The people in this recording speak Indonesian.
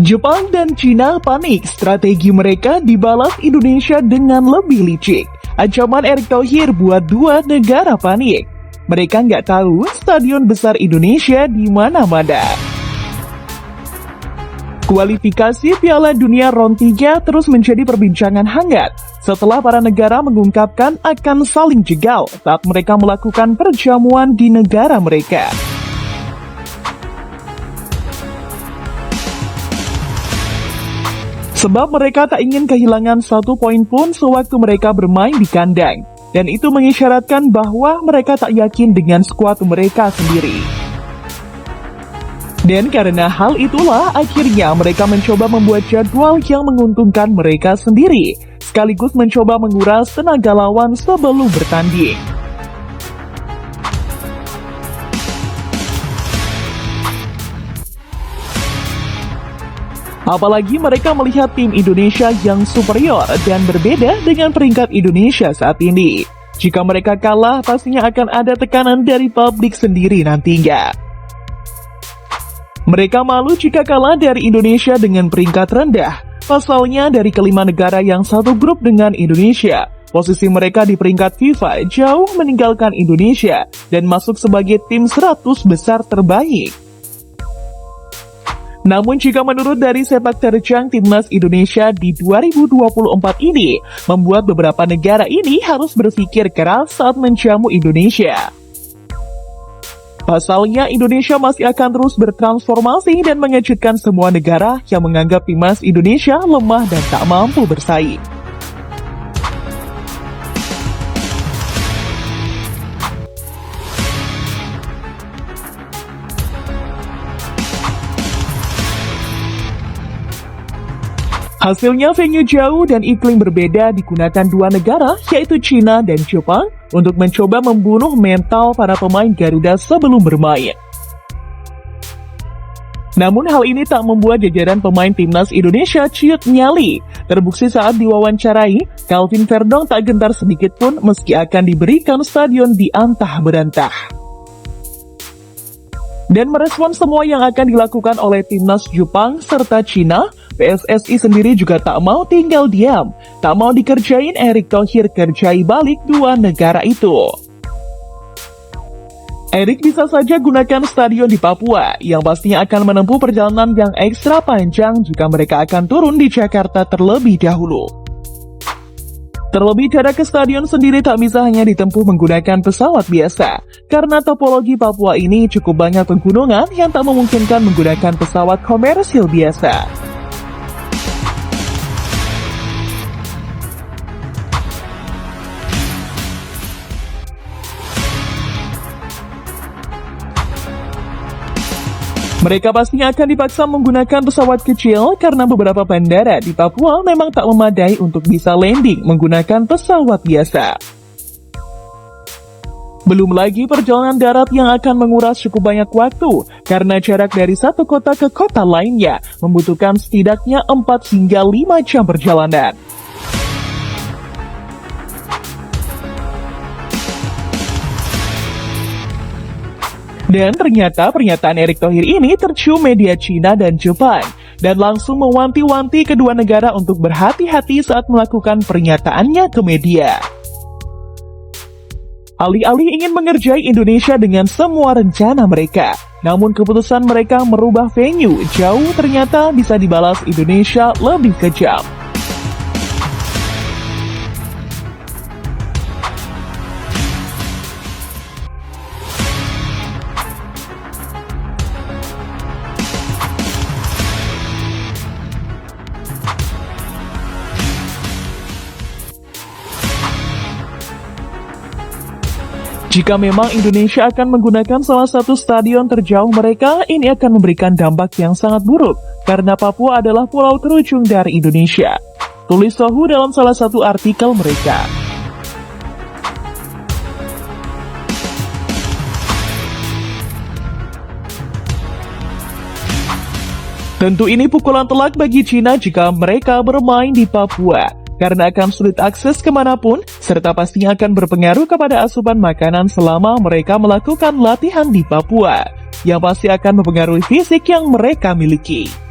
Jepang dan Cina panik, strategi mereka dibalas Indonesia dengan lebih licik. Ancaman Erick Thohir buat dua negara panik. Mereka nggak tahu stadion besar Indonesia di mana-mana. Kualifikasi Piala Dunia Round 3 terus menjadi perbincangan hangat setelah para negara mengungkapkan akan saling jegal saat mereka melakukan perjamuan di negara mereka. Sebab mereka tak ingin kehilangan satu poin pun sewaktu mereka bermain di kandang. Dan itu mengisyaratkan bahwa mereka tak yakin dengan skuad mereka sendiri. Dan karena hal itulah akhirnya mereka mencoba membuat jadwal yang menguntungkan mereka sendiri, sekaligus mencoba menguras tenaga lawan sebelum bertanding. Apalagi mereka melihat tim Indonesia yang superior dan berbeda dengan peringkat Indonesia saat ini. Jika mereka kalah, pastinya akan ada tekanan dari publik sendiri nantinya. Mereka malu jika kalah dari Indonesia dengan peringkat rendah. Pasalnya dari kelima negara yang satu grup dengan Indonesia, posisi mereka di peringkat FIFA jauh meninggalkan Indonesia dan masuk sebagai tim 100 besar terbaik. Namun jika menurut dari sepak terjang Timnas Indonesia di 2024 ini, membuat beberapa negara ini harus berpikir keras saat menjamu Indonesia. Pasalnya Indonesia masih akan terus bertransformasi dan mengejutkan semua negara yang menganggap Timnas Indonesia lemah dan tak mampu bersaing. Hasilnya venue jauh dan iklim berbeda digunakan dua negara yaitu Cina dan Jepang untuk mencoba membunuh mental para pemain Garuda sebelum bermain. Namun hal ini tak membuat jajaran pemain Timnas Indonesia ciut nyali. Terbukti saat diwawancarai, Calvin Verdong tak gentar sedikit pun meski akan diberikan stadion di antah berantah. Dan merespon semua yang akan dilakukan oleh Timnas Jepang serta Cina, PSSI sendiri juga tak mau tinggal diam, tak mau dikerjain Erick Thohir kerjai balik dua negara itu. Erick bisa saja gunakan stadion di Papua, yang pastinya akan menempuh perjalanan yang ekstra panjang jika mereka akan turun di Jakarta terlebih dahulu. Terlebih jarak ke stadion sendiri tak bisa hanya ditempuh menggunakan pesawat biasa, karena topologi Papua ini cukup banyak pegunungan yang tak memungkinkan menggunakan pesawat komersil biasa. Mereka pastinya akan dipaksa menggunakan pesawat kecil karena beberapa bandara di Papua memang tak memadai untuk bisa landing menggunakan pesawat biasa. Belum lagi perjalanan darat yang akan menguras cukup banyak waktu karena jarak dari satu kota ke kota lainnya membutuhkan setidaknya 4 hingga 5 jam perjalanan. Dan ternyata pernyataan Erick Thohir ini tercium media Cina dan Jepang dan langsung mewanti-wanti kedua negara untuk berhati-hati saat melakukan pernyataannya ke media. Alih-alih ingin mengerjai Indonesia dengan semua rencana mereka, namun keputusan mereka merubah venue jauh ternyata bisa dibalas Indonesia lebih kejam. Jika memang Indonesia akan menggunakan salah satu stadion terjauh mereka, ini akan memberikan dampak yang sangat buruk, karena Papua adalah pulau terujung dari Indonesia. Tulis Sohu dalam salah satu artikel mereka. Tentu ini pukulan telak bagi Cina jika mereka bermain di Papua, karena akan sulit akses kemanapun, serta pastinya akan berpengaruh kepada asupan makanan selama mereka melakukan latihan di Papua, yang pasti akan mempengaruhi fisik yang mereka miliki.